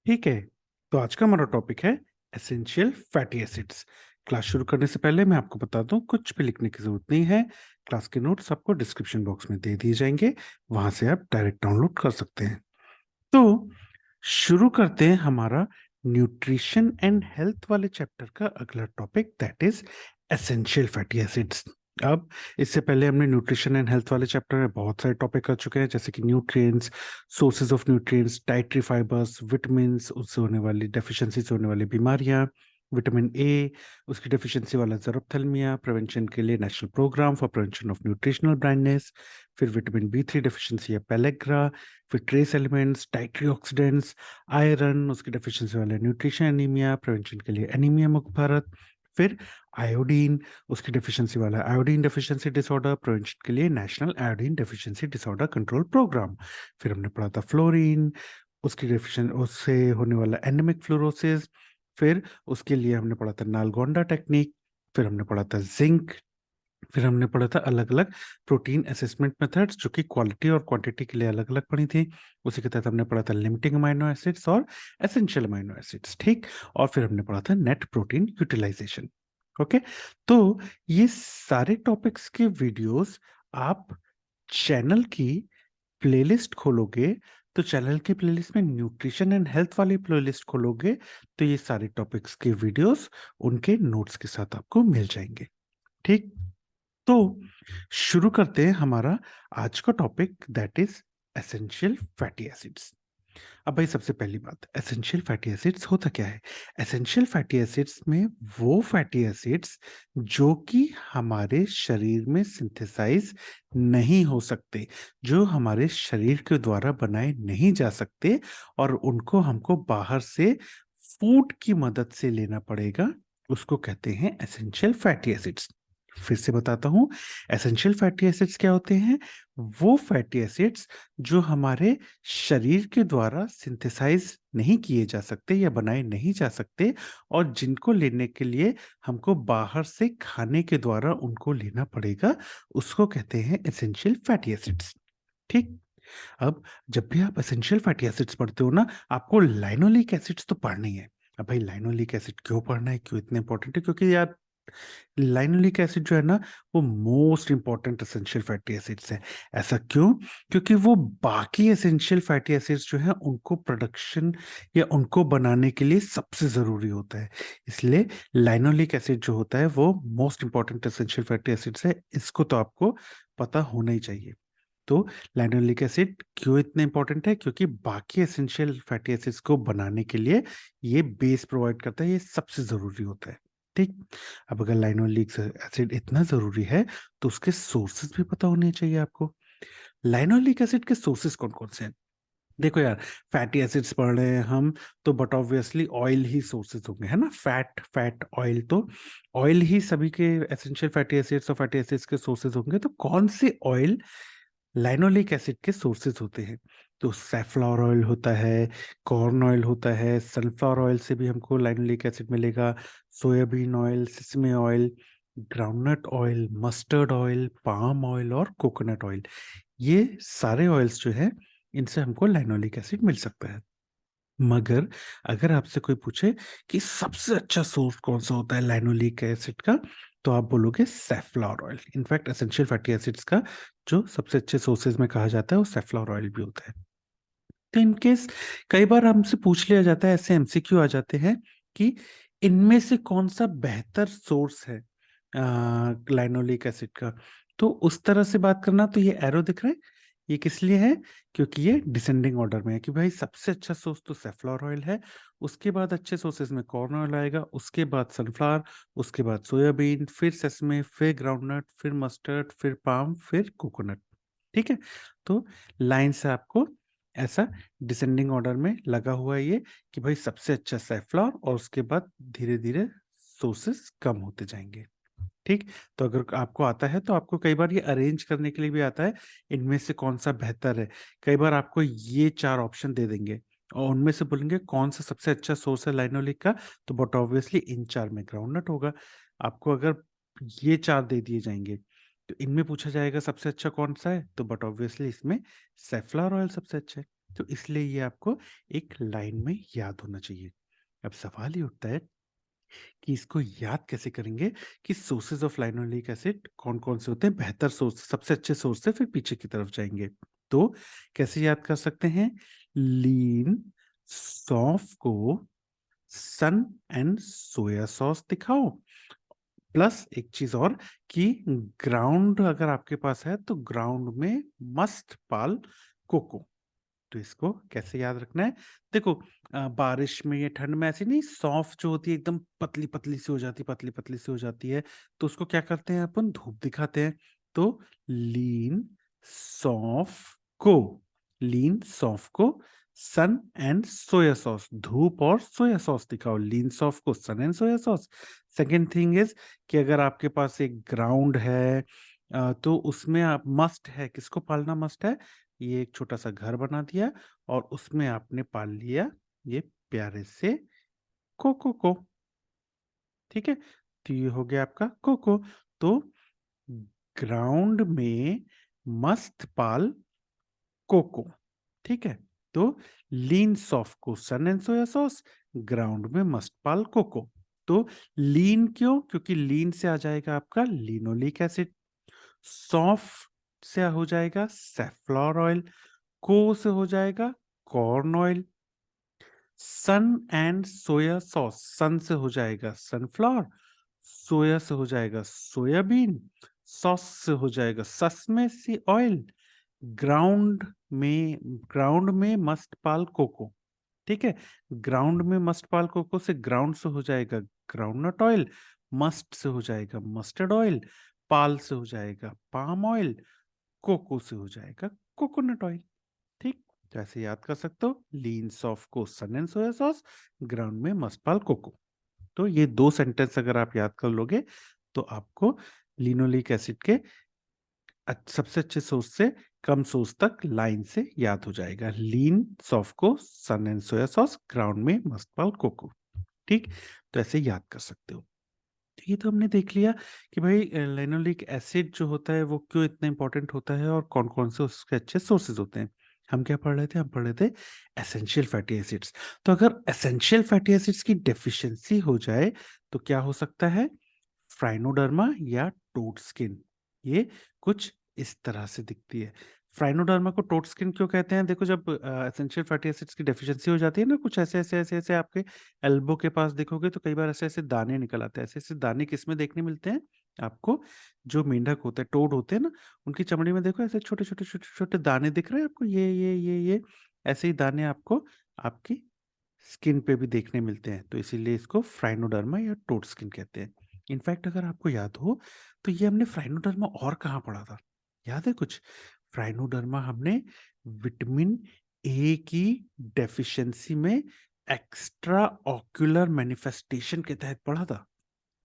ठीक है। तो आज का हमारा टॉपिक है एसेंशियल फैटी एसिड्स। क्लास शुरू करने से पहले मैं आपको बता दूं, कुछ भी लिखने की जरूरत नहीं है। क्लास के नोट्स आपको डिस्क्रिप्शन बॉक्स में दे दिए जाएंगे, वहां से आप डायरेक्ट डाउनलोड कर सकते हैं। तो शुरू करते हैं हमारा न्यूट्रिशन एंड हेल्थ वाले चैप्टर का अगला topic, that is essential fatty acids. अब इससे पहले हमने न्यूट्रिशन एंड हेल्थ वाले चैप्टर में बहुत सारे टॉपिक कर चुके हैं, जैसे कि nutrients, sources of nutrients, dietary fibres, vitamin, उससे होने वाली डेफिशिएंसी से होने वाली बीमारियां, विटामिन ए, उसकी डेफिशिएंसी वाला जरूरतथैलेमिया, प्रिवेंशन के लिए national programme for prevention of nutritional blindness, फिर विटामिन बी 3 डेफिशिएंसी या पेलेग्रा, फिर trace elements, dietary oxidants, iron, उसकी डेफिशिएंसी वाले न्यूट्रिशन एनीमिया, प्रिवेंशन के लिए एनीमिया मुक्त भारत, फिर आयोडीन, उसकी डेफिशिएंसी वाला आयोडीन डेफिशिएंसी डिसऑर्डर, प्रिवेंशन के लिए national iodine deficiency disorder control programme. फिर हमने पढ़ा था फ्लोरीन, उसकी डेफिशिएंसी, उससे होने वाला एनीमिक फ्लोरोसिस। फिर उसके लिए हमने पढ़ा था नालगोंडा टेक्निक। फिर हमने पढ़ा था जिंक। फिर हमने पढ़ा था अलग अलग प्रोटीन असेसमेंट मेथड्स, जो कि क्वालिटी और क्वांटिटी के लिए अलग अलग पढ़ी थी। उसी के तहत हमने पढ़ा था लिमिटिंग अमाइनो एसिड्स और एसेंशियल अमाइनो एसिड्स, ठीक। और फिर हमने पढ़ा था नेट प्रोटीन यूटिलाइजेशन। ओके। तो ये सारे टॉपिक्स के वीडियोस आप चैनल की प्लेलिस्ट खोलोगे, तो चैनल की प्लेलिस्ट में न्यूट्रिशन एंड हेल्थ वाली प्लेलिस्ट खोलोगे, तो ये सारे टॉपिक्स के वीडियोस उनके नोट्स के साथ आपको मिल जाएंगे, ठीक। तो शुरू करते हैं हमारा आज का topic, that is essential fatty acids. अब भाई सबसे पहली बात, एसेंशियल फैटी एसिड्स होता क्या है? एसेंशियल फैटी एसिड्स में वो फैटी एसिड्स जो कि हमारे शरीर में सिंथेसाइज नहीं हो सकते, जो हमारे शरीर के द्वारा बनाए नहीं जा सकते, और उनको हमको बाहर से फूड की मदद से लेना पड़ेगा, उसको कहते हैं एसेंशियल फैटी एसिड्स। फिर से बताता हूं, एसेंशियल फैटी एसिड्स क्या होते हैं? वो फैटी एसिड्स जो हमारे शरीर के द्वारा सिंथेसाइज नहीं किए जा सकते या बनाए नहीं जा सकते, और जिनको लेने के लिए हमको बाहर से खाने के द्वारा उनको लेना पड़ेगा, उसको कहते हैं एसेंशियल फैटी एसिड्स, ठीक। अब जब भी आप एसेंशियल फैटी एसिड्स पढ़ते हो ना, आपको लाइनोलिक एसिड्स तो पढ़ना ही है। अब भाई लाइनोलिक एसिड क्यों पढ़ना है, क्यों इतने इंपॉर्टेंट है? क्योंकि यार लाइनोलिक एसिड जो है ना, वो most important essential fatty acids है। ऐसा क्यों? क्योंकि वो बाकी एसेंशियल फैटी एसिड्स जो है उनको प्रोडक्शन या उनको बनाने के लिए सबसे जरूरी होता है। इसलिए लाइनोलिक एसिड जो होता है वो most important essential fatty acids है, इसको तो आपको पता होना ही चाहिए। तो लाइनोलिक एसिड क्यों इतने इंपॉर्टेंट है? क्योंकि बाकी एसेंशियल फैटी एसिड्स को बनाने के लिए ये बेस प्रोवाइड करता है, ये सबसे जरूरी होता है, ठीक। अब अगर लाइनोलिक एसिड इतना जरूरी है, तो उसके सोर्सेज भी पता होने चाहिए आपको। लाइनोलिक एसिड के सोर्सेज कौन कौन से हैं? देखो यार, फैटी एसिड्स पढ़ रहे हैं हम, तो but obviously oil he sources होंगे, है ना। फैट फैट ऑयल, तो ऑयल ही सभी के एसेंशियल फैटी एसिड्स और फैटी एसिड्स के सोर्सेज होंगे। तो कौन से ऑयल लाइनोलिक एसिड के सोर्सेज होते हैं? तो सैफलॉर ऑयल होता है, कॉर्न ऑयल होता है, सनफ्लावर ऑयल से भी हमको लाइनोलिक एसिड मिलेगा, soybean oil, sesame oil, groundnut oil, mustard oil, palm oil और कोकोनट ऑयल। ये सारे ऑयल्स जो है, इनसे हमको लाइनोलिक एसिड मिल सकता है। मगर अगर आपसे कोई पूछे कि सबसे अच्छा सोर्स कौन सा होता है लाइनोलिक एसिड का, तो आप बोलोगे safflower oil. In fact essential fatty acids का जो सबसे अच्छे सोर्सेज में कहा जाता है वो सैफलॉर ऑयल भी होता है। तो इनकेस कई बार हमसे पूछ लिया जाता है, ऐसे एमसीक्यू आ जाते हैं कि इनमें से कौन सा बेहतर सोर्स है लाइनोलिक एसिड का, तो उस तरह से बात करना। तो ये एरो दिख रहा है, ये किस लिए है? क्योंकि ये डिसेंडिंग ऑर्डर में है कि भाई सबसे अच्छा सोर्स तो सैफलॉर ऑयल है, उसके बाद अच्छे सोर्सेज में कॉर्न ऑयल आएगा, उसके बाद सनफ्लावर, उसके बाद सोयाबीन, फिर सेसमे, फिर ग्राउंडनट, फिर मस्टर्ड, फिर पाम, फिर कोकोनट, ठीक है। तो लाइन से आपको ऐसा डिसेंडिंग ऑर्डर में लगा हुआ है ये, कि भाई सबसे अच्छा सैफलॉर, और उसके बाद धीरे धीरे सोर्सेस कम होते जाएंगे, ठीक। तो अगर आपको आता है तो आपको कई बार ये अरेंज करने के लिए भी आता है, इनमें से कौन सा बेहतर है। कई बार आपको ये चार ऑप्शन दे देंगे और उनमें से बोलेंगे कौन सा सबसे अच्छा सोर्स है लाइनोलिक का, तो बट ऑब्वियसली इन चार में ग्राउंडनट होगा। आपको अगर ये चार दे दिए जाएंगे, तो इनमें पूछा जाएगा सबसे अच्छा कौन सा है, तो बट ऑब्वियसली इसमें सैफलॉर ऑयल सबसे अच्छा है। तो इसलिए ये आपको एक लाइन में याद होना चाहिए। अब सवाल ये उठता है कि इसको याद कैसे करेंगे कि सोर्सेज ऑफ लाइनोलिक एसिड कौन-कौन से होते हैं, बेहतर सोर्स, सबसे अच्छे सोर्स से फिर पीछे की तरफ जाएँगे। तो कैसे याद कर सकते हैं? लीन सौंफ को सन एंड सोया सॉस दिखाओ। प्लस एक चीज़ और कि ग्राउंड अगर आपके पास है तो ग्राउंड में मस्ट पाल कोको। तो इसको कैसे याद रखना है? देखो बारिश में या ठंड में ऐसी नहीं सौंफ जो होती है एकदम पतली-पतली सी हो जाती है, पतली-पतली सी हो जाती है, तो उसको क्या करते हैं अपन धूप दिखाते हैं। तो लीन सौंफ को लीन सौंफ को सन एंड सोया सॉस धूप और सोया सॉस दिखाओ। लीन सौंफ को sun and soya sauce. Second thing is कि अगर आपके पास एक ग्राउंड है तो उसमें आप मस्ट है, किसको पालना मस्ट है? ये एक छोटा-सा घर बना दिया और उसमें आपने पाल लिया ये प्यारे से कोको को, ठीक है? तो ये हो गया आपका कोको। तो ग्राउंड में मस्त पाल कोको, ठीक है? तो लीन सॉफ्ट को sun and soya sauce, ground में मस्ट पाल कोको। तो लीन क्यों? क्योंकि लीन से आ जाएगा आपका लिनोलिक एसिड, सौंफ से हो जाएगा सैफ्लॉवर ऑयल, को से हो जाएगा corn oil, sun and soya sauce, sun से हो जाएगा सनफ्लावर, सोया से हो जाएगा सोयाबीन, सॉस से हो जाएगा ससमेसी ऑयल, ग्राउंड में ग्राउंड में मस्ट पाल कोको, ठीक है? ग्राउंड में मस्ट पाल कोको से ग्राउंड से हो जाएगा ग्राउंडनट ऑयल, मस्ट से हो जाएगा मस्टर्ड ऑयल, पाल से हो जाएगा पाम ऑयल, कोको से हो जाएगा कोकोनट ऑयल। ठीक? तो ऐसे याद कर सकते हो लीन सॉफ्ट को sun and soya sauce, ground में मस्टपाल कोको। तो ये 2 सेंटेंस अगर आप याद कर लोगे तो आपको लिनोलिक एसिड के सबसे अच्छे सोर्स से कम सोर्स तक लाइन से याद हो जाएगा। लीन सॉफ्ट को sun and soya sauce, ground में मस्टपाल कोको। ठीक? तो ऐसे याद कर सकते हो। ये तो हमने देख लिया कि भाई लिनोलिक एसिड जो होता है वो क्यों इतना इम्पोर्टेंट होता है और कौन-कौन से उसके अच्छे सोर्सेज़ होते हैं। हम क्या पढ़ रहे थे? हम पढ़ रहे थे एसेंशियल फैटी एसिड्स। तो अगर एसेंशियल फैटी एसिड्स की डेफिशिएंसी हो जाए तो क्या हो सकता है? फ्राइनोडर्मा या टोड स्किन। ये कुछ इस तरह से दिखती है। फ्राइनोडर्मा को टोड स्किन क्यों कहते हैं? देखो जब एसेंशियल फैटी एसिड्स की डेफिशिएंसी हो जाती है ना, कुछ ऐसे-ऐसे आपके एल्बो के पास देखोगे तो कई बार ऐसे-ऐसे दाने निकल आते हैं। ऐसे-ऐसे दाने किसमें देखने मिलते हैं? आपको जो मेंढक होते हैं, टोड होते हैं ना, उनकी चमड़ी में देखो ऐसे छोटे-छोटे, छोटे-छोटे दाने दिख रहे हैं आपको? ये ऐसे ही दाने आपको आपकी स्किन पे भी देखने मिलते हैं। तो इसीलिए इसको फ्राइनोडर्मा या टोड स्किन कहते हैं। इनफैक्ट अगर आपको याद हो, तो ये हमने फ्राइनोडर्मा और कहाँ पढ़ा था? याद है कुछ? फ्राइनोडर्मा हमने विटामिन ए की डेफिशिएंसी में एक्स्ट्रा ऑक्यूलर मैनिफेस्टेशन के तहत पढ़ा था,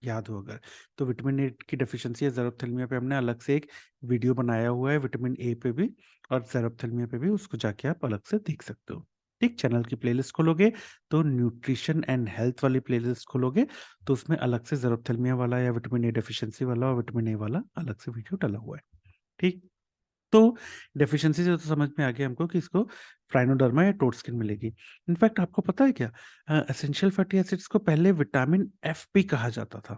याद हो अगर। तो विटामिन ए की डेफिशिएंसी या ज़ेरोथैलेमिया पे हमने अलग से एक वीडियो बनाया हुआ है, विटामिन ए पे भी और ज़ेरोथैलेमिया पे भी, उसको जाके आप अलग से देख सकते हो। ठीक? चैनल की प्लेलिस्ट खोलोगे, तो न्यूट्रिशन एंड हेल्थ वाली प्लेलिस्ट खोलोगे, तो उसमें अलग से ज़ेरोथैलेमिया वाला या विटामिन ए डेफिशिएंसी वाला और विटामिन ए वाला अलग से वीडियो डला हुआ है। ठीक? तो डेफिशिएंसी से तो समझ में आ गया हमको कि इसको प्राइनोडर्मा या टोड स्किन मिलेगी। इनफैक्ट आपको पता है क्या एसेंशियल फैटी एसिड्स को पहले विटामिन एफ भी कहा जाता था।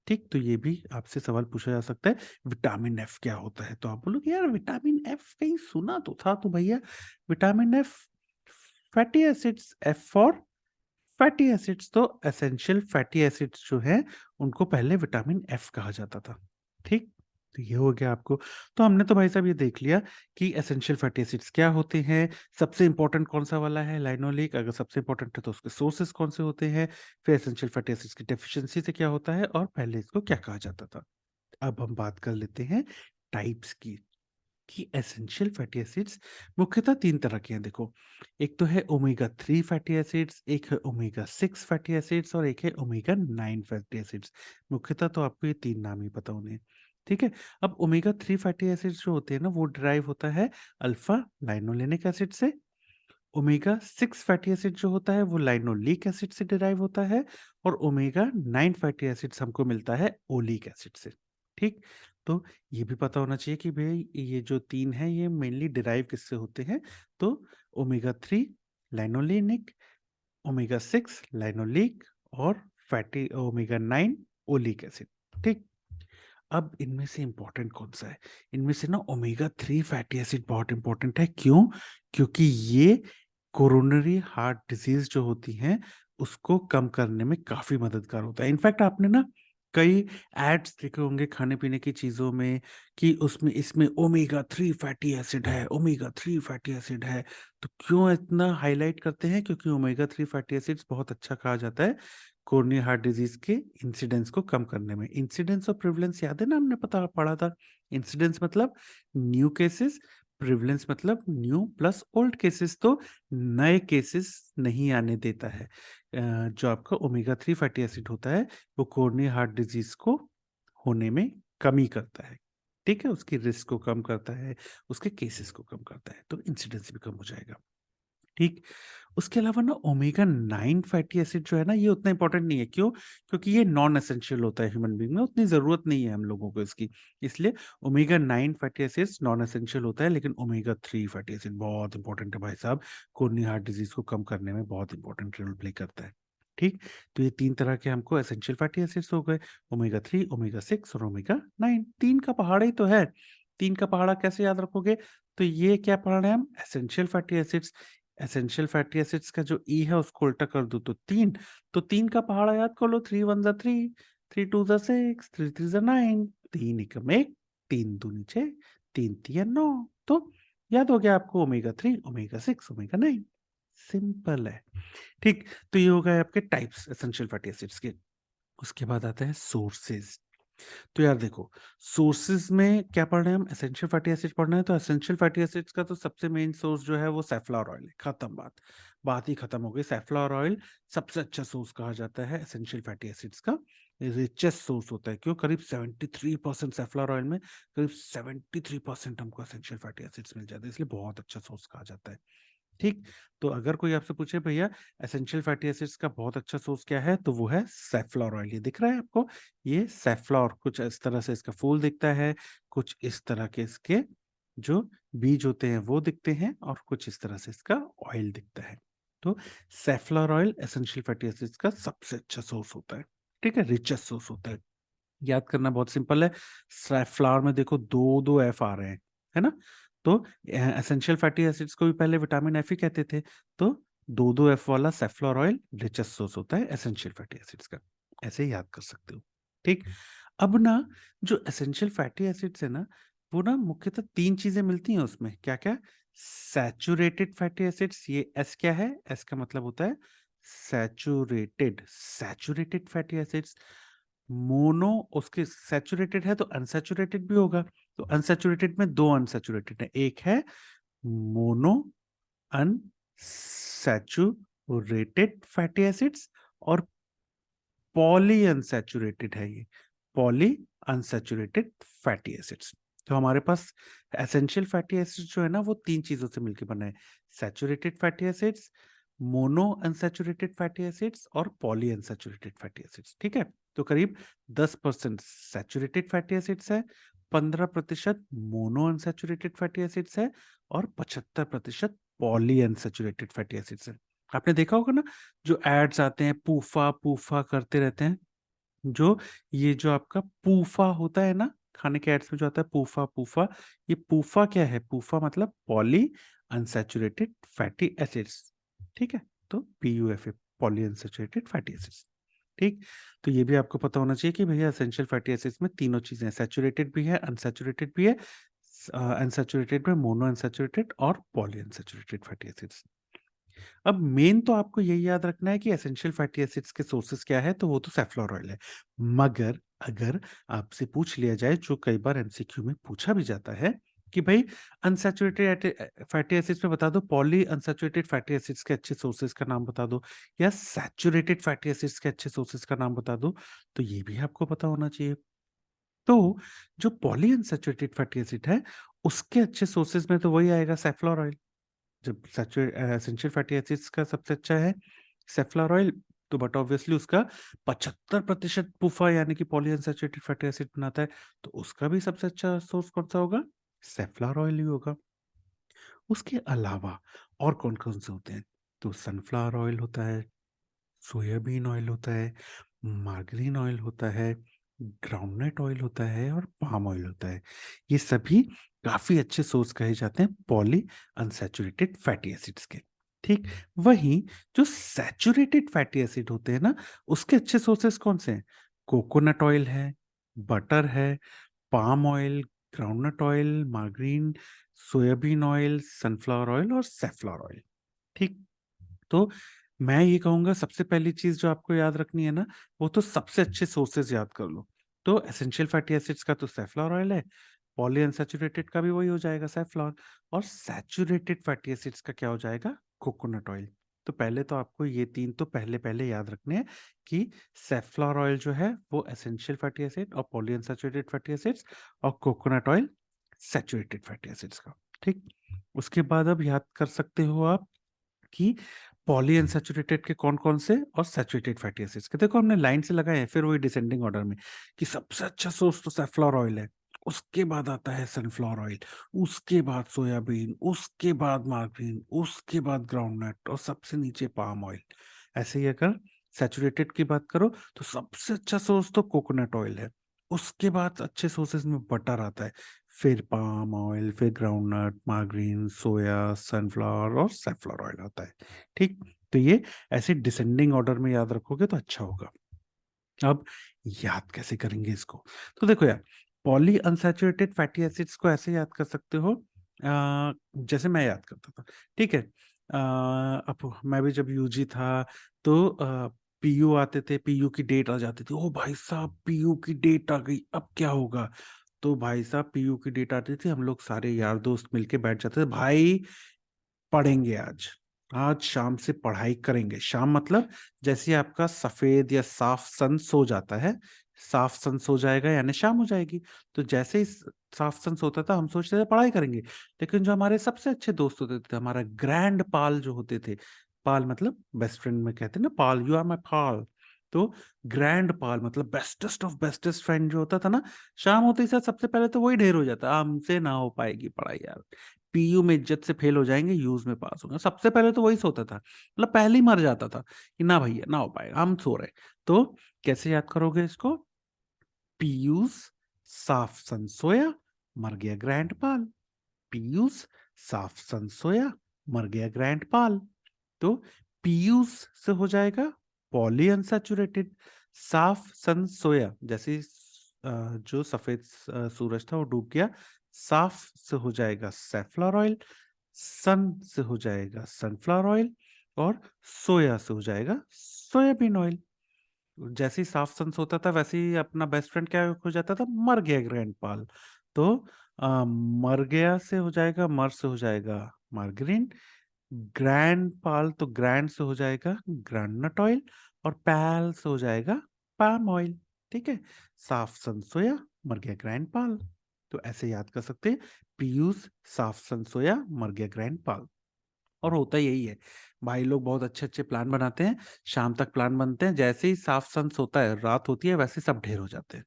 ठीक? तो ये भी आपसे सवाल पूछा जा सकता है, विटामिन एफ क्या होता है? तो आप बोलोगे यार विटामिन एफ कहीं सुना तो था, तो भैया vitamin F fatty acids, F for fatty acids. तो एसेंशियल फैटी एसिड्स जो हैं उनको पहले विटामिन एफ कहा जाता था। ठीक? तो ये हो गया आपको। तो हमने तो भाई साहब ये देख लिया कि एसेंशियल फैटी एसिड्स क्या होते हैं, सबसे इम्पोर्टेंट कौन-सा वाला है लाइनोलिक, अगर सबसे इम्पोर्टेंट है तो उसके सोर्सेज़ कौन से होते हैं, फिर एसेंशियल फैटी एसिड्स की डेफिशिएंसी से क्या होता है और पहले इसको क्या कहा जाता था। अब हम बात कर लेते हैं टाइप्स की, कि एसेंशियल फैटी एसिड्स मुख्यतः 3 तरह के हैं देखो। एक तो है ओमेगा 3 फैटी एसिड्स, एक है ओमेगा 6 फैटी एसिड्स और एक है ओमेगा 9 फैटी एसिड्स। मुख्यतः तो आपको ये 3 नाम ही पता होने हैं, ठीक है? अब ओमेगा 3 फैटी एसिड्स जो होते हैं ना, वो डिराइव होता है अल्फा लाइनोलेनिक एसिड से। ओमेगा 6 फैटी एसिड जो होता है वो लाइनोलिक एसिड से डिराइव होता है और ओमेगा 9 फैटी एसिड्स हमको मिलता है ओलिक एसिड से। ठीक? तो ये भी पता होना चाहिए कि भई ये जो 3 हैं ये मेनली डिराइव किससे होते हैं? तो ओमेगा 3 लाइनोलेनिक, ओमेगा 6 लाइनोलिक और फैटी ओमेगा 9 ओलिक एसिड। ठीक, अब इनमें से इंपॉर्टेंट कौन सा है? इनमें से ना ओमेगा 3 फैटी एसिड बहुत इंपॉर्टेंट है। क्यों? क्योंकि ये कोरोनरी हार्ट डिजीज जो होती है उसको कम करने में काफी मददगार होता है। इनफैक्ट आपने ना कई एड्स देखे होंगे खाने पीने की चीजों में कि उसमें इसमें ओमेगा 3 फैटी एसिड है, ओमेगा 3 फैटी एसिड है। तो क्यों इतना हाईलाइट करते हैं? क्योंकि ओमेगा 3 फैटी एसिड्स बहुत अच्छा कहा जाता है कोरोनरी हार्ट डिजीज के इंसिडेंस को कम करने में। इंसिडेंस और प्रिवलेंस याद है ना, हमने पढ़ा था। इंसिडेंस मतलब न्यू केसेस, प्रिवलेंस मतलब न्यू प्लस ओल्ड केसेस। तो नए केसेस नहीं आने देता है। जो आपका ओमेगा 3 फैटी एसिड होता है वो कोरोनरी हार्ट डिजीज को होने में कमी करता है। ठीक है, उसकी रिस्क को कम करता है, उसके केसेस को कम करता है, तो इंसिडेंस भी कम हो जाएगा। ठीक, उसके अलावा ना ओमेगा 9 फैटी एसिड जो है ना ये उतना इंपॉर्टेंट नहीं है। क्यों? क्योंकि ये नॉन एसेंशियल होता है ह्यूमन बीइंग में, उतनी जरूरत नहीं है हम लोगों को इसकी। इसलिए omega 9 fatty acids non essential होता है, लेकिन ओमेगा 3 फैटी एसिड बहुत इंपॉर्टेंट है भाई साहब। कोरोनरी हार्ट डिजीज को कम करने में बहुत इंपॉर्टेंट रोल प्ले करता है। ठीक, तो ये 3 तरह के हमको एसेंशियल फैटी एसिड्स हो गए, ओमेगा 3, ओमेगा 6 और ओमेगा 9। 3 का पहाड़ा ही तो है। 3 का पहाड़ा कैसे याद रखोगे? तो ये क्या पढ़ रहे हैं हम? Essential fatty acids. Essential fatty acids का जो ई है उसको उल्टा कर दो तो 3। तो 3 का पहाड़ा याद कर लो, 3 1 3, 3 2 6, 3 3 9, 3 एकम 1, 3 दूनी 6, 3 3 9। तो याद हो गया आपको ओमेगा 3, ओमेगा 6, ओमेगा 9। सिंपल है। ठीक, तो ये हो गए आपके टाइप्स एसेंशियल फैटी एसिड्स के। उसके बाद आते हैं सोर्सेज। तो यार देखो, सोर्सेज में क्या पढ़ रहे हैं हम? एसेंशियल फैटी एसिड पढ़ रहे हैं। तो एसेंशियल फैटी एसिड्स का तो सबसे मेन सोर्स जो है वो सैफ्लॉवर ऑयल है। खत्म बात, बात ही खत्म हो गई। सैफ्लॉवर ऑयल सबसे अच्छा सोर्स कहा जाता है एसेंशियल फैटी एसिड्स का, रिचेस्ट सोर्स होता है। क्यों? करीब 73% सैफ्लॉवर ऑयल में करीब 73% हमको एसेंशियल फैटी एसिड्स मिल जाते हैं, इसलिए बहुत अच्छा सोर्स कहा जाता है। ठीक, तो अगर कोई आपसे पूछे भैया एसेंशियल फैटी एसिड्स का बहुत अच्छा सोर्स क्या है, तो वो है सैफ्लॉवर ऑयल। ये दिख रहा है आपको? ये सैफ्लॉवर कुछ इस तरह से इसका फूल दिखता है, कुछ इस तरह के इसके जो बीज होते हैं वो दिखते हैं, और कुछ इस तरह से इसका ऑयल दिखता है। तो सैफ्लॉवर ऑयल एसेंशियल फैटी एसिड्स का सबसे अच्छा सोर्स होता है। ठीक है, रिचेस्ट सोर्स होता है। याद करना बहुत सिंपल है। फ्लावर में देखो दो दो एफ आ रहे हैं, है ना? तो एसेंशियल फैटी एसिड्स को भी पहले विटामिन एफ ही कहते थे। तो दो दो एफ वाला सेफ्लॉर ऑयल रिचेस्ट सोर्स होता है एसेंशियल फैटी एसिड्स का। ऐसे ही याद कर सकते हो। ठीक, अब ना जो एसेंशियल फैटी एसिड्स है ना, वो ना मुख्यतः 3 चीजें मिलती हैं उसमें। क्या क्या? सैचुरेटेड फैटी एसिड्स, ये एस क्या है? एस का मतलब होता है saturated, saturated fatty acids. Mono, उसके सैचुरेटेड है तो अनसैचुरेटेड भी होगा। तो अनसैचुरेटेड में 2 अनसैचुरेटेड है, एक है मोनो अनसैचुरेटेड फैटी एसिड्स और पॉली अनसैचुरेटेड है ये, पॉली अनसैचुरेटेड फैटी एसिड्स। तो हमारे पास एसेंशियल फैटी एसिड्स जो है ना वो 3 चीजों से मिलकर बना है, saturated fatty acids, mono unsaturated fatty acids और पॉली अनसैचुरेटेड फैटी एसिड्स। ठीक है, तो करीब 10% सैचुरेटेड फैटी एसिड्स है, 15% मोनो अनसैचुरेटेड फैटी एसिड्स है और 75% पॉली अनसैचुरेटेड फैटी एसिड्स है। आपने देखा होगा ना, जो एड्स आते हैं पूफा पूफा करते रहते हैं, जो ये जो आपका पूफा होता है ना, खाने के एड्स में जो आता है पूफा पूफा, ये पूफा क्या है? पूफा मतलब पॉली अनसैचुरेटेड फैटी एसिड्स। ठीक है, तो PUFA, poly unsaturated fatty acids. ठीक, तो ये भी आपको पता होना चाहिए कि भैया एसेंशियल फैटी एसिड्स में तीनों चीजें हैं, सैचुरेटेड भी है, अनसैचुरेटेड भी है। अनसैचुरेटेड में मोनो अनसैचुरेटेड और पॉली अनसैचुरेटेड फैटी एसिड्स। अब मेन तो आपको यही याद रखना है कि एसेंशियल फैटी एसिड्स के सोर्सेस क्या है, तो वो तो सैफ्लॉर ऑयल है। मगर अगर आपसे पूछ लिया जाए, जो कई बार एमसीक्यू में पूछा भी जाता है कि भाई अनसैचुरेटेड फैटी एसिड्स में बता दो, पॉली अनसैचुरेटेड फैटी एसिड्स के अच्छे सोर्सेस का नाम बता दो, या सैचुरेटेड फैटी एसिड्स के अच्छे सोर्सेस का नाम बता दो, तो ये भी आपको पता होना चाहिए। तो जो पॉली अनसैचुरेटेड फैटी एसिड है उसके अच्छे सोर्सेस में तो वही आएगा, सैफ्लॉर ऑयल। जब एसेंशियल फैटी एसिड्स का सबसे अच्छा है सेफ्लॉर ऑयल, तो बट ऑब्वियसली उसका 75% पुफा यानी कि पॉलीअनसैचुरेटेड फैटी एसिड बनाता है, तो उसका भी सबसे अच्छा सोर्स कौन सा होगा? सेफ्लॉर ऑयल ही होगा। उसके अलावा और कौन-कौन से होते हैं? तो सनफ्लावर ऑयल होता है, सोयाबीन ऑयल होता है, मार्गारीन ऑयल होता है, ग्राउंडनट ऑयल होता है और पाम ऑयल होता है। ये सभी काफ़ी अच्छे सोर्स कहे जाते हैं पॉली अनसैचुरेटेड फैटी एसिड्स के, ठीक? वहीं जो सैचुरेटेड फैटी एसिड होते हैं ना, उसके अच्छे सोर्सेस कौन से हैं? कोकोनट ऑयल है, बटर है, palm oil, groundnut oil, margarine, soybean oil, sunflower oil और सैफलॉर ऑयल, ठीक? तो मैं ये कहूँगा सबसे पहली चीज़ जो आपको याद रखनी है ना, वो तो सबसे अच्छे सोर्सेज़ याद कर लो। तो एसेंशियल फैटी एसिड्स का तो सैफलॉर ऑयल है, पॉली अनसैचुरेटेड का भी वही हो जाएगा सैफलॉर और सैचुरेटेड फैटी एसिड्स का क्या हो जाएगा? Coconut oil. तो पहले तो आपको ये 3 तो पहले-पहले याद रखने हैं कि सैफलॉर ऑयल जो है वो एसेंशियल फैटी एसिड और पॉली अनसैचुरेटेड फैटी एसिड्स और coconut oil saturated fatty acids का, ठीक? उसके बाद अब याद कर सकते हो आप कि पॉलीअनसैचुरेटेड के कौन-कौन से और सैचुरेटेड फैटी एसिड्स के। देखो हमने लाइन से लगाए हैं फिर वही डिसेंडिंग ऑर्डर में कि सबसे अच्छा सोर्स तो सैफ्लॉर ऑयल है, उसके बाद आता है सनफ्लावर ऑयल, उसके बाद सोयाबीन, उसके बाद मार्गारीन, उसके बाद ग्राउंडनट और सबसे नीचे पाम ऑयल। ऐसे ही अगर सैचुरेटेड की बात करो तो सबसे अच्छा सोर्स तो कोकोनट ऑयल है, उसके बाद अच्छे सोर्सेज़ में बटर आता है, फिर पाम ऑयल, फिर ग्राउंडनट, मार्गारीन, सोया, सनफ्लावर और सैफलॉर ऑयल आता है, ठीक? तो ये ऐसे डिसेंडिंग ऑर्डर में याद रखोगे तो अच्छा होगा। अब याद कैसे करेंगे इसको? तो देखो यार, पॉली अनसैचुरेटेड फैटी एसिड्स को ऐसे याद कर सकते हो जैसे मैं याद करता था, ठीक है? अब मैं भी जब यूजी था तो पीयू आते थे, पीयू की डेट आ जाती थी, ओह भाई साहब पीयू की डेट आ गई, अब क्या होगा? तो भाई साहब पीयू की डेट आती थी, हम लोग सारे यार दोस्त मिलके बैठ जाते थे, भाई पढ़ेंगे आज। आज शाम से पढ़ाई करेंगे। शाम मतलब जैसे ही आपका सफ़ेद या साफ सन सो जाता है, साफ सन सो जाएगा यानी शाम हो जाएगी। तो जैसे ही साफ सन सोता था हम सोचते थे पढ़ाई करेंगे। लेकिन जो हमारे सबसे अच्छे दोस्त होते थे, हमारा ग्रैंड पाल जो होते थे, पाल मतलब बेस्ट फ्रेंड में कहते हैं ना पाल, यू आर माय पाल। तो ग्रैंड पाल मतलब बेस्टेस्ट ऑफ बेस्टेस्ट फ्रेंड जो होता था ना, शाम होते ही साथ सबसे पहले तो वही ढेर हो जाता, हमसे ना हो पाएगी पढ़ाई यार। पीयू में इज्जत से फेल हो जाएँगे, यूज़ में पास होंगे। सबसे पहले तो वही सोता था, मतलब पहले ही मर जाता था कि ना भैया ना हो पाएगा, हम सो रहे हैं। तो कैसे याद करोगे इसको? पीयूष साफ सन सोया, मर गया ग्रैंडपाल। पीयूष साफ सन सोया, मर गया ग्रैंडपाल। तो पीयूष से हो जाएगा पॉली अनसैचुरेटेड, साफ सन सोया जैसे ही जो सफेद सूरज था वो डूब गया, साफ से हो जाएगा सैफलॉर ऑयल, सन से हो जाएगा सनफ्लावर ऑयल और सोया से हो जाएगा सोयाबीन ऑयल। जैसे ही साफ सन्स होता था वैसे ही अपना बेस्ट फ्रेंड क्या हो जाता था, मर गया ग्रैंडपाल। तो मर गया से हो जाएगा, मर से हो जाएगा मार्गरीन, ग्रैंड पाल तो ग्रैंड से हो जाएगा ग्राउंडनट ऑयल और पैल से हो जाएगा पाम ऑयल, ठीक है? साफ सन सोया, मर गया ग्रैंड पाल। तो ऐसे याद कर सकते हैं, पीयूष साफ सन सोया, मर गया ग्रैंड पाल। और होता यही है, भाई लोग बहुत अच्छे-अच्छे प्लान बनाते हैं, शाम तक प्लान बनते हैं, जैसे ही साफ सन्स होता है, रात होती है, वैसे ही सब ढेर हो जाते हैं,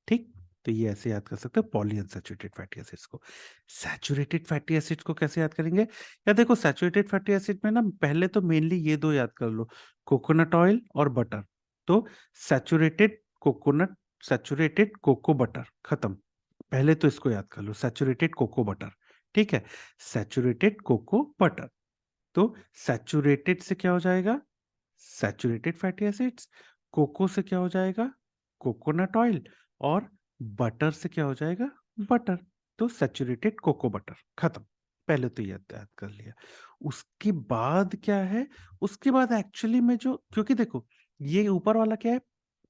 ठीक? तो ये ऐसे याद कर सकते हो पॉलीअनसैचुरेटेड फैटी एसिड्स को। सैचुरेटेड फैटी एसिड्स को कैसे याद करेंगे? या देखो सैचुरेटेड फैटी एसिड में ना पहले तो मेनली ये 2 याद कर लो, कोकोनट ऑयल और बटर। तो saturated coconut saturated cocoa butter खत्म। पहले तो इसको याद कर लो, सैचुरेटेड कोको बटर, ठीक है? Saturated cocoa butter. तो सैचुरेटेड से क्या हो जाएगा? सैचुरेटेड फैटी एसिड्स, कोको से क्या हो जाएगा? कोकोनट ऑयल और बटर से क्या हो जाएगा? बटर। तो सैचुरेटेड कोको बटर खत्म। पहले तो ये याद याद कर लिया। उसके बाद क्या है? उसके बाद एक्चुअली में जो क्योंकि देखो ये ऊपर वाला क्या है?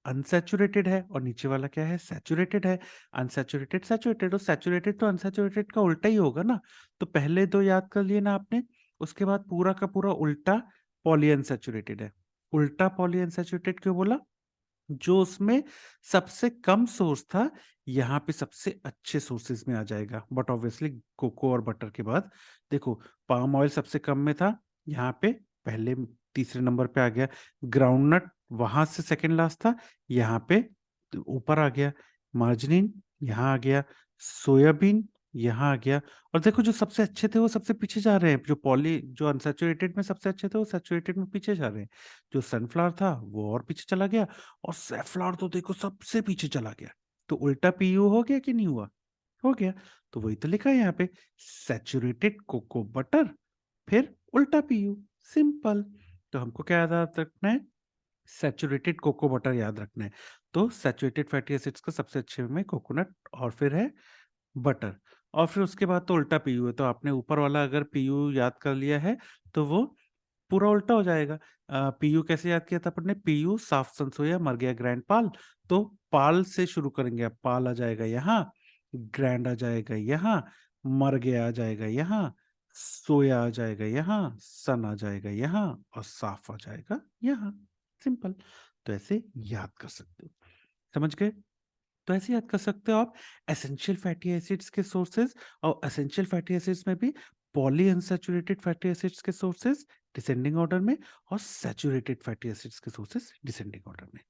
अनसैचुरेटेड है और नीचे वाला क्या है? सैचुरेटेड है। अनसैचुरेटेड, सैचुरेटेड और सैचुरेटेड तो अनसैचुरेटेड का उल्टा ही होगा ना। तो पहले 2 याद कर लिए ना आपने, उसके बाद पूरा का पूरा उल्टा पॉलीअनसैचुरेटेड है। उल्टा पॉलीअनसैचुरेटेड क्यों बोला? जो उसमें सबसे कम सोर्स था, यहाँ पे सबसे अच्छे सोर्सेज़ में आ जाएगा। बट ऑब्वियसली कोको और बटर के बाद देखो पाम ऑयल सबसे कम में था, यहाँ पे पहले तीसरे नंबर पे आ गया। ग्राउंडनट वहाँ से सेकंड लास्ट था, यहाँ पे ऊपर आ गया। मार्जरीन यहाँ आ गया। सोयाबीन यहाँ आ गया। और देखो जो सबसे अच्छे थे वो सबसे पीछे जा रहे हैं, जो अनसैचुरेटेड में सबसे अच्छे थे वो सैचुरेटेड में पीछे जा रहे हैं। जो सनफ्लावर था वो और पीछे चला गया, और सैफ्लावर तो देखो सबसे पीछे चला गया। तो उल्टा पीयू हो गया कि नहीं हुआ? हो गया। तो वही तो लिखा है यहाँ पे, सैचुरेटेड कोको बटर फिर उल्टा पीयू, सिंपल। तो हमको क्या याद रखना है? सैचुरेटेड कोको बटर याद रखना है। तो सैचुरेटेड फैटी एसिड्स का सबसे अच्छे में कोकोनट, और फिर है बटर, और फिर उसके बाद तो उल्टा पीयू है। तो आपने ऊपर वाला अगर पीयू याद कर लिया है तो वो पूरा उल्टा हो जाएगा। पीयू कैसे याद किया था अपन ने? पीयू साफ सन सोया मर गया ग्रैंड पाल। तो पाल से शुरू करेंगे, अब पाल आ जाएगा यहाँ, ग्रैंड आ जाएगा यहाँ, मर गया आ जाएगा यहाँ, सोया आ जाएगा यहाँ, सन आ जाएगा यहाँ, और साफ आ जाएगा यहाँ। सिंपल। तो ऐसे याद कर सकते हो। समझ गए? तो ऐसे याद कर सकते हो आप एसेंशियल फैटी एसिड्स के सोर्सेज, और एसेंशियल फैटी एसिड्स में भी पॉली अनसैचुरेटेड फैटी एसिड्स के सोर्सेज डिसेंडिंग ऑर्डर में, और सैचुरेटेड फैटी एसिड्स के सोर्सेज डिसेंडिंग ऑर्डर में।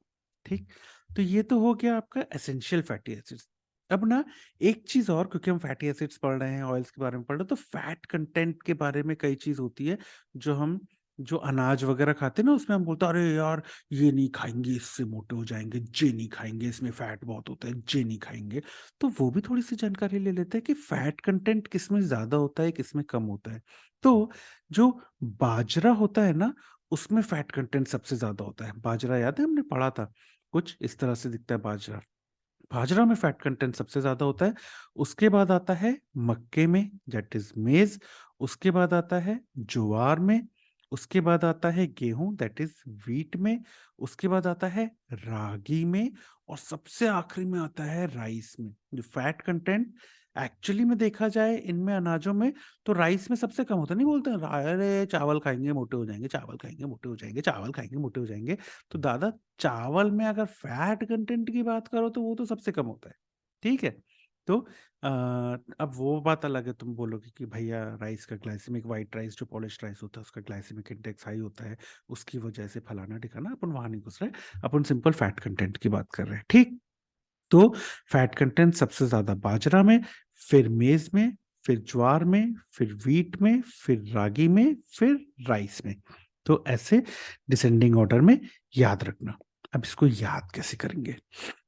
ठीक। तो ये तो हो गया आपका एसेंशियल फैटी एसिड्स। अब ना एक चीज और, क्योंकि हम फैटी एसिड्स पढ़ रहे हैं, ऑयल्स के बारे में पढ़ रहे हैं, तो फैट कंटेंट के बारे में कई चीज होती है जो हम, जो अनाज वगैरह खाते हैं ना, उसमें हम बोलते हैं अरे यार ये नहीं खाएंगे इससे मोटे हो जाएंगे, जे नहीं खाएंगे इसमें फैट बहुत होता है, जे नहीं खाएंगे। तो वो भी थोड़ी सी जानकारी ले लेते हैं कि फैट कंटेंट किसमें ज्यादा होता है, किसमें कम होता है। तो जो बाजरा होता है ना, उसमें फैट कंटेंट सबसे ज्यादा होता है। बाजरा याद है, हमने पढ़ा था, कुछ इस तरह से दिखता है बाजरा। बाजरा में फैट कंटेंट सबसे ज्यादा होता है। उसके बाद आता है मक्के में, दैट इज मेज। उसके बाद आता है ज्वार में। उसके बाद आता है गेहूं, दैट इज व्हीट में। उसके बाद आता है रागी में। और सबसे आखिरी में आता है राइस में। जो फैट कंटेंट एक्चुअली में देखा जाए इनमें अनाजों में, तो राइस में सबसे कम होता है। नहीं बोलते हैं, अरे चावल खाएंगे मोटे हो जाएंगे, चावल खाएंगे मोटे हो जाएंगे, चावल खाएंगे मोटे हो जाएंगे। तो दादा, चावल में अगर फैट कंटेंट की बात करो तो वो तो सबसे कम होता है। ठीक है। तो अब वो बात अलग है, तुम बोलोगे कि भैया राइस का ग्लाइसेमिक, व्हाइट राइस जो पॉलिश राइस होता है उसका ग्लाइसेमिक इंडेक्स हाई होता है, उसकी वजह से फलाना ढिकाना, अपन वहां नहीं घुस रहे, अपन सिंपल फैट कंटेंट की बात कर रहे हैं। ठीक। तो फैट कंटेंट सबसे ज्यादा बाजरा में, फिर मेज में, फिर ज्वार में, फिर व्हीट में, फिर रागी में, फिर राइस में। तो ऐसे डिसेंडिंग ऑर्डर में याद रखना। अब इसको याद कैसे करेंगे?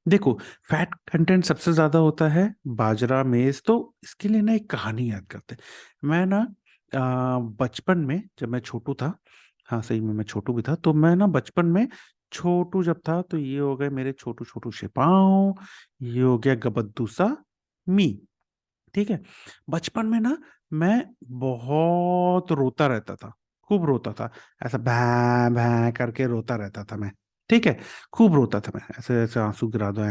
देखो, फैट कंटेंट सबसे ज्यादा होता है बाजरा, मेज। तो इसके लिए ना एक कहानी याद करते हैं। मैं ना बचपन में जब मैं छोटू था, हाँ सही में मैं छोटू भी था, तो मैं ना बचपन में छोटू जब था, तो ये हो गए मेरे छोटू छोटू से पाँव, ये हो गया गबद्दू सा मी। ठीक है। बचपन में ना मैं बहुत रोता रहता था, खूब रोता था, ऐसा भै भै करके रोता रहता था मैं। ठीक है। खूब रोता था मैं, ऐसे ऐसे आंसू गिरा दो,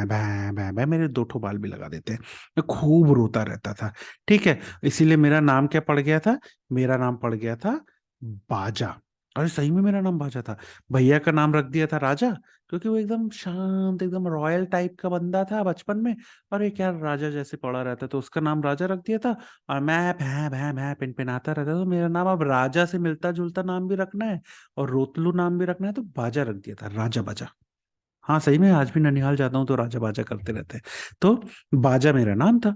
भै भै भै, मेरे दो ठो बाल भी लगा देते हैं। मैं खूब रोता रहता था। ठीक है। इसीलिए मेरा नाम क्या पड़ गया था? मेरा नाम पड़ गया था बाजा। अरे सही में मेरा नाम बाजा था। भैया का नाम रख दिया था राजा, क्योंकि वो एकदम शांत, एकदम रॉयल टाइप का बंदा था बचपन में। अरे क्या राजा जैसे पड़ा रहता, तो उसका नाम राजा रख दिया था। और मैं भै भै भै पिनपिनाता रहता, तो मेरा नाम अब राजा से मिलता जुलता नाम भी रखना है, और रोतलू नाम भी रखना है, तो बाजा रख दिया था, राजा बाजा। हाँ सही में आज भी ननिहाल जाता हूँ तो राजा बाजा करते रहते हैं। तो बाजा मेरा नाम था।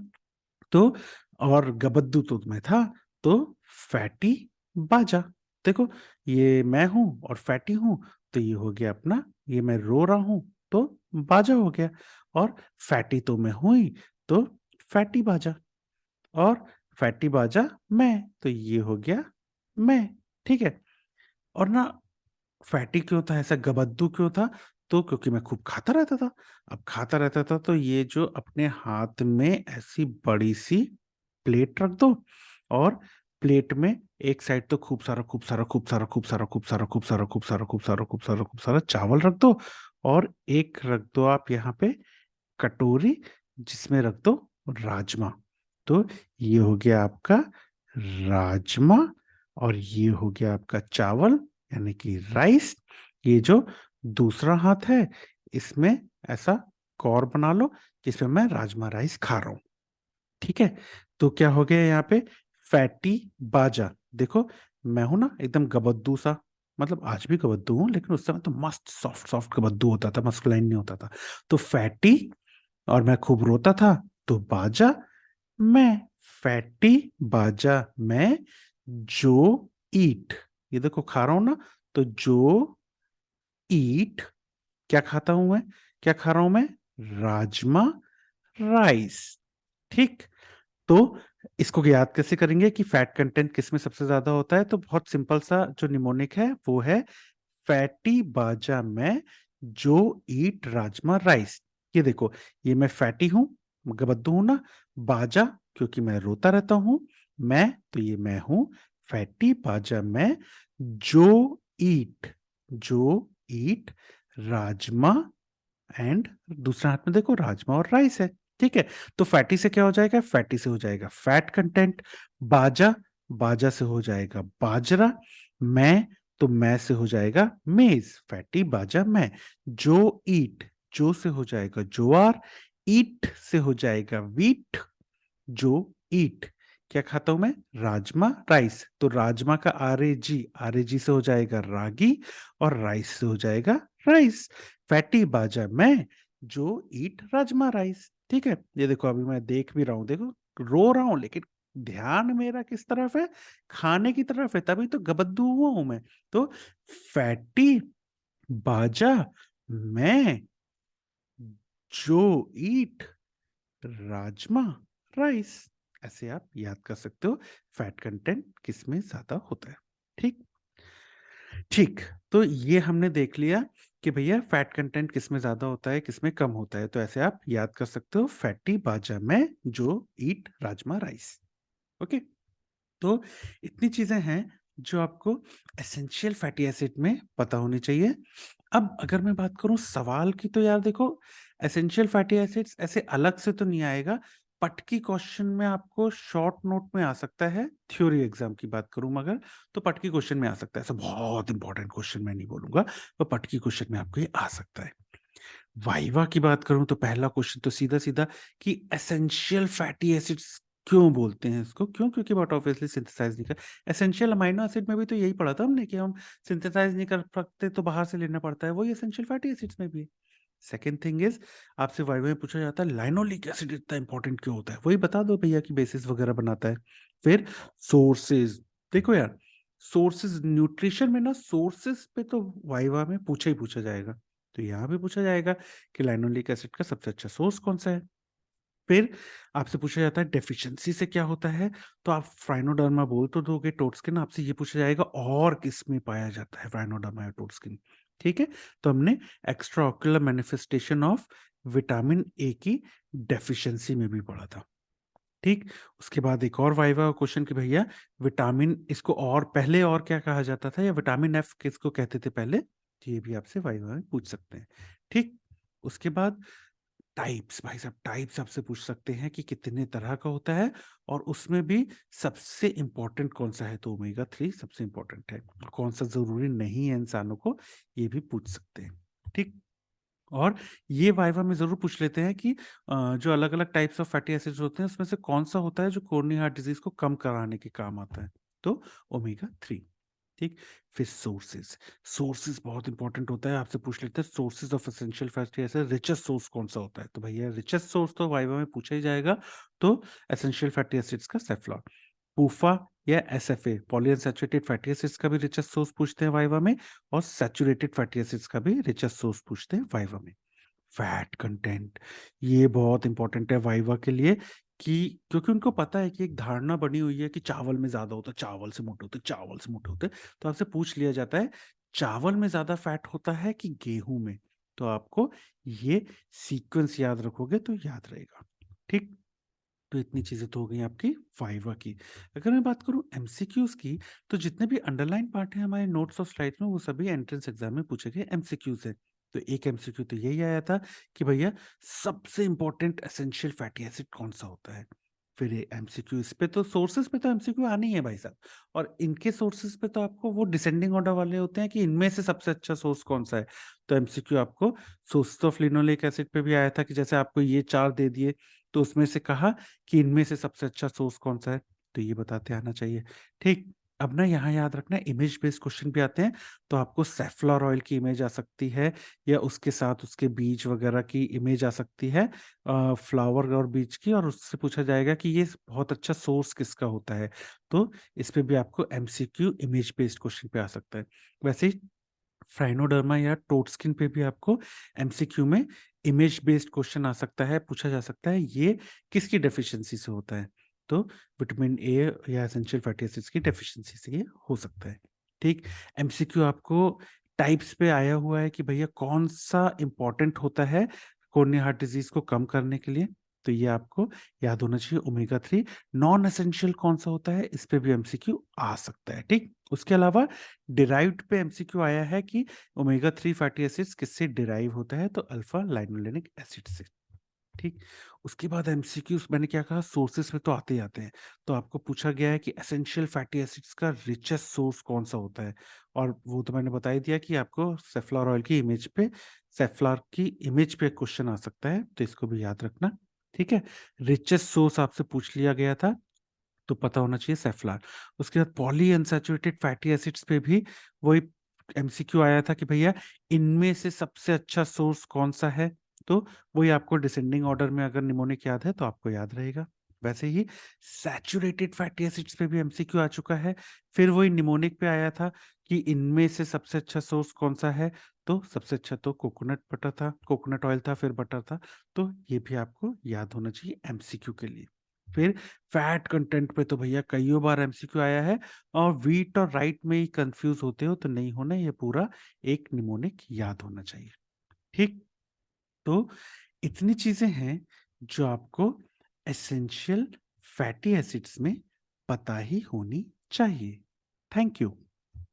तो और गबद्दू तो मैं था। तो फैटी बाजा। देखो, ये मैं हूं और फैटी हूं, तो ये हो गया अपना, ये मैं रो रहा हूं तो बाजा हो गया। और फैटी तो मैं हूं ही, तो फैटी बाजा। और फैटी बाजा मैं, तो ये हो गया मैं। ठीक है। और ना फैटी क्यों था, ऐसा गबद्दू क्यों था? तो क्योंकि मैं खूब खाता रहता था। अब खाता रहता था तो ये जो अपने हाथ में ऐसी बड़ी सी प्लेट रख दो, और प्लेट में एक साइड तो खूब सारा खूब सारा खूब सारा खूब सारा खूब सारा खूब सारा खूब सारा खूब सारा खूब सारा खूब सारा चावल रख दो, और एक रख दो आप यहाँ पे कटोरी, जिसमें रख दो राजमा। तो ये हो गया आपका राजमा, और ये हो गया आपका चावल, यानी कि राइस। ये जो दूसरा हाथ है, इसमें ऐसा कौर बना लो जिसमें मैं राजमा राइस खा रहा हूं। ठीक है। तो क्या हो गया यहाँ पे? फैटी बाजा। देखो, मैं हूं ना एकदम गबद्दू सा, मतलब आज भी गबद्दू हूं, लेकिन उस समय तो मस्त सॉफ्ट सॉफ्ट गबद्दू होता था, मस्कुलाइन नहीं होता था। तो फैटी, और मैं खूब रोता था, तो बाजा मैं। फैटी बाजा मैं जो ईट, ये देखो खा रहा हूं ना, तो जो ईट, क्या खाता हूं मैं, क्या खा रहा हूं मैं, राजमा राइस। ठीक, तो इसको याद कैसे करेंगे कि फैट कंटेंट किस में सबसे ज्यादा होता है, तो बहुत सिंपल सा जो निमोनिक है वो है फैटी बाजा मैं जो ईट राजमा राइस। ये देखो, ये मैं फैटी हूं, गबद्दू हूं ना, बाजा क्योंकि मैं रोता रहता हूं, मैं तो ये मैं हूं, फैटी बाजा मैं जो ईट, जो ईट राजमा, एंड दूसरा हाथ में देखो राजमा और राइस है। ठीक है, तो फैटी से क्या हो जाएगा, फैटी से हो जाएगा फैट कंटेंट, बाजा, बाजा से हो जाएगा बाजरा, मैं, तो मैं से हो जाएगा मेज, फैटी बाजा मैं जो ईट, जो से हो जाएगा ज्वार, ईट से हो जाएगा वीट, जो ईट, क्या खाता हूं मैं, राजमा राइस, तो राजमा का आरएजी, आरएजी से हो जाएगा रागी, और राइस से हो जाएगा राइस, फैटी बाजा मैं जो ईट राजमा राइस। ठीक है, ये देखो अभी मैं देख भी रहा हूं, देखो रो रहा हूं लेकिन ध्यान मेरा किस तरफ है, खाने की तरफ है, तभी तो गबद्दू हुआ हूं मैं। तो फैटी बाजा मैं जो ईट राजमा राइस, ऐसे आप याद कर सकते हो फैट कंटेंट किस में ज्यादा होता है। ठीक, ठीक, तो ये हमने देख लिया कि भैया फैट कंटेंट किस में ज्यादा होता है किस में कम होता है, तो ऐसे आप याद कर सकते हो फैटी बाजा में जो ईट राजमा राइस। ओके, तो इतनी चीजें हैं जो आपको एसेंशियल फैटी एसिड में पता होनी चाहिए। अब अगर मैं बात करूं सवाल की, तो यार देखो एसेंशियल फैटी एसिड्स ऐसे अलग से तो नहीं आएगा, पटकी क्वेश्चन में आपको शॉर्ट नोट में आ सकता है, थ्योरी एग्जाम की बात करूं मगर, तो पटकी क्वेश्चन में आ सकता है, ऐसा बहुत इंपॉर्टेंट क्वेश्चन मैं नहीं बोलूंगा, तो पटकी क्वेश्चन में आपको ये आ सकता है। वाइवा की बात करूं तो पहला क्वेश्चन तो सीधा सीधा कि एसेंशियल फैटी एसिड्स क्यों बोलते हैं इसको, क्यों, क्योंकि बट ऑब्वियसली सिंथेसाइज नहीं कर, एसेंशियल अमाइनो एसिड में भी तो यही पढ़ा था हमने कि हम सिंथेसाइज नहीं कर सकते तो बाहर से लेना पड़ता है, वही एसेंशियल फैटी एसिड्स में भी है। सेकेंड थिंग इज, आपसे वाइवा में पूछा जाता है लाइनोलिक एसिड इतना इंपॉर्टेंट क्यों होता है, वही बता दो भैया कि बेसिस वगैरह बनाता है। फिर सोर्सेज, देखो यार सोर्सेज न्यूट्रिशन में ना, सोर्सेज पे तो वाइवा में पूछा ही पूछा जाएगा, तो यहाँ भी पूछा जाएगा कि लाइनोलिक एसिड का सबसे अच्छा सोर्स कौन सा है। फिर आपसे पूछा जाता है डेफिशिएंसी से क्या होता है, तो आप फ्राइनोडर्मा बोल तो दोगे, टोटस्किन, आपसे ये पूछा जाएगा और किस में पाया जाता है फ्राइनोडर्मा या टोटस्किन। ठीक है, तो हमने extra ocular manifestation of vitamin A की डेफिशिएंसी में भी पढ़ा था। ठीक, उसके बाद एक और वाइवा क्वेश्चन कि भैया विटामिन, इसको और पहले और क्या कहा जाता था, या विटामिन एफ किसको कहते थे पहले, तो ये भी आपसे वाइवा में पूछ सकते हैं। ठीक, उसके बाद टाइप्स, भाई साहब टाइप्स आपसे पूछ सकते हैं कि कितने तरह का होता है, और उसमें भी सबसे इंपॉर्टेंट कौन सा है, तो ओमेगा 3 सबसे इंपॉर्टेंट है, कौन सा जरूरी नहीं है इंसानों को, ये भी पूछ सकते हैं। ठीक, और ये वाइवा में जरूर पूछ लेते हैं कि जो अलग अलग टाइप्स ऑफ फैटी एसिड्स होते हैं उसमें से कौन सा होता है जो कोरोनरी हार्ट डिजीज को कम कराने के काम आता है, तो ओमेगा 3। ठीक, फिर सोर्सेज, सोर्सेज बहुत इंपॉर्टेंट होता है, आपसे पूछ लेते हैं sources of essential fatty acid, richest source कौन सा होता है, तो भैया रिचेस्ट सोर्स तो वाइवा में पूछा ही जाएगा, तो एसेंशियल फैटी एसिड्स का सेफ्लॉर, पूफा या एसएफए पॉलीअनसैचुरेटेड फैटी एसिड्स का भी रिचेस्ट सोर्स पूछते हैं वाइवा में, और सैचुरेटेड फैटी एसिड्स का भी रिचेस्ट सोर्स पूछते हैं वाइवा में। फैट कंटेंट, ये बहुत इंपॉर्टेंट है वाइवा के लिए, कि क्योंकि उनको पता है कि एक धारणा बनी हुई है कि चावल में ज्यादा होता है, चावल से मोटे होते, चावल से मोटे होते, तो आपसे पूछ लिया जाता है चावल में ज्यादा फैट होता है कि गेहूं में, तो आपको ये सीक्वेंस याद रखोगे तो याद रहेगा। ठीक, तो इतनी चीजें तो हो गई आपकी वाइवा की। अगर मैं बात करूं एमसीक्यूज की, तो जितने भी अंडरलाइन पार्ट है हमारे नोट्स और स्लाइड्स में वो सभी एंट्रेंस एग्जाम में पूछे गए एमसीक्यूज है। तो एक एमसीक्यू तो यही आया था कि भैया सबसे इंपॉर्टेंट एसेंशियल फैटी एसिड कौन सा होता है। फिर एमसीक्यू इस पे तो सोर्सेज पे तो एमसीक्यू आने ही है भाई साहब, और इनके सोर्सेज पे तो आपको वो डिसेंडिंग ऑर्डर वाले होते हैं कि इनमें से सबसे अच्छा सोर्स कौन सा है, तो एमसीक्यू आपको सोर्स ऑफ लिनोलिक एसिड पे भी आया था कि जैसे आपको ये चार दे दिए तो उसमें से कहा कि इनमें से सबसे अच्छा सोर्स कौन सा है, तो ये बताते आना चाहिए। ठीक, अब ना यहाँ याद रखना इमेज बेस्ड क्वेश्चन भी आते हैं, तो आपको सेफ्लॉर ऑयल की इमेज आ सकती है या उसके साथ उसके बीज वगैरह की इमेज आ सकती है, फ्लावर और बीज की, और उससे पूछा जाएगा कि ये बहुत अच्छा सोर्स किसका होता है। तो इस पे भी आपको एमसीक्यू इमेज बेस्ड क्वेश्चन पे आ सकता है। वैसे ही फ्राइनोडर्मा या टोड स्किन पे भी आपको एमसीक्यू में इमेज बेस्ड क्वेश्चन आ सकता है, पूछा जा सकता है ये किसकी डेफिशिएंसी से होता है। तो विटामिन ए या एसेंशियल फैटी एसिड्स की डेफिशिएंसी से ये हो सकता है। ठीक, एमसीक्यू आपको टाइप्स पे आया हुआ है कि भैया कौन सा इंपॉर्टेंट होता है कोरोनरी हार्ट डिजीज को कम करने के लिए, तो ये आपको याद होना चाहिए। ओमेगा 3 नॉन एसेंशियल कौन सा होता है, इस पे भी एमसीक्यू आ सकता है। ठीक, उसके अलावा डिराइव्ड पे एमसीक्यू आया है कि ओमेगा 3 फैटी एसिड्स किससे डिराइव होता है, तो अल्फा लाइनोलेनिक एसिड से। ठीक, उसके बाद एमसीक्यूज मैंने क्या कहा, सोर्सेस में तो आते ही आते हैं। तो आपको पूछा गया है कि एसेंशियल फैटी एसिड्स का रिचेस्ट सोर्स कौन सा होता है, और वो तो मैंने बता ही दिया कि आपको सेफ्लॉर ऑयल की इमेज पे, सेफ्लॉर की इमेज पे क्वेश्चन आ सकता है, तो इसको भी याद रखना। ठीक है, रिचेस्ट सोर्स आपसे पूछ लिया गया था, तो पता होना चाहिए सेफ्लॉर। उसके बाद पॉली अनसैचुरेटेड फैटी एसिड्स पे भी वही एमसीक्यू आया था कि भैया इनमें से सबसे अच्छा सोर्स कौन-सा है? तो वही आपको डिसेंडिंग ऑर्डर में अगर निमोनिक याद है तो आपको याद रहेगा। वैसे ही सैचुरेटेड फैटी एसिड्स पे भी एमसीक्यू आ चुका है। फिर वही निमोनिक पे आया था कि इनमें से सबसे अच्छा सोर्स कौन-सा है? तो सबसे अच्छा तो कोकोनट बटर था, कोकोनट ऑयल था, फिर बटर था। तो ये भी आपको याद होना चाहिए एमसीक्यू के लिए। फिर फैट कंटेंट पे तो भैया कइयों बार एमसीक्यू आया है, और व्हीट और राइट में ही कंफ्यूज होते हो तो नहीं होना, ये पूरा एक निमोनिक याद होना चाहिए। ठीक, तो इतनी चीजें हैं जो आपको एसेंशियल फैटी एसिड्स में पता ही होनी चाहिए। Thank you.